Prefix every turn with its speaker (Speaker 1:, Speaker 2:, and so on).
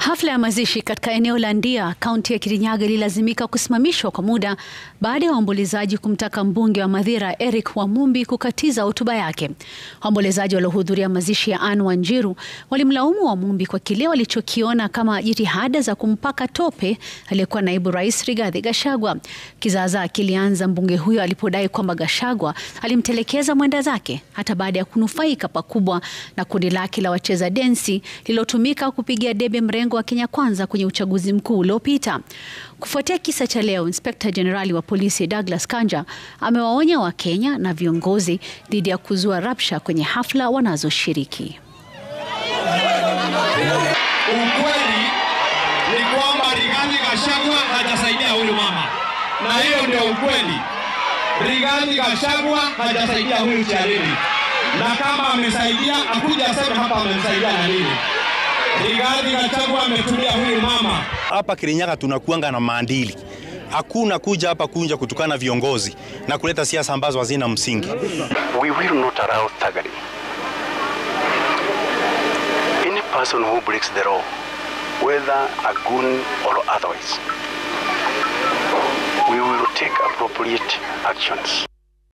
Speaker 1: Hafla ya mazishi katika eneo la Ndia, kaunti ya Kirinyaga ililazimika kusimamishwa kwa muda baada ya waombolezaji kumtaka mbunge wa Mathira Eric Wamumbi kukatiza hotuba yake. Waombolezaji waliohudhuria mazishi ya Anne Wanjiru walimlaumu Wamumbi kwa kile walichokiona kama jitihada za kumpaka tope aliyekuwa naibu rais Rigathi Gachagua. Kizaazaa kilianza mbunge huyo alipodai kwamba Gachagua alimtelekeza mwenda zake hata baada ya kunufaika pakubwa na kundi lake la wacheza densi lilotumika kupigia debe mrengo wa Kenya Kwanza kwenye uchaguzi mkuu uliopita. Kufuatia kisa cha leo, Inspector General wa polisi Douglas Kanja amewaonya Wakenya na viongozi dhidi ya kuzua rabsha kwenye hafla wanazoshiriki.
Speaker 2: Ukweli ni kwamba Rigathi Gachagua hajasaidia huyu mama. Na hiyo ndio ukweli. Rigathi Gachagua hajasaidia huyu Charity. Na kama amesaidia, akuja aseme hapa amemsaidia na nini. Rigathi Gachagua ametumia huyu mama.
Speaker 3: Hapa Kirinyaga tunakuanga na maadili. Hakuna kuja hapa kunja kutukana viongozi na kuleta siasa ambazo hazina msingi.
Speaker 4: We will not allow thuggery. Any person who breaks the law, whether a goon or otherwise, we will take appropriate actions.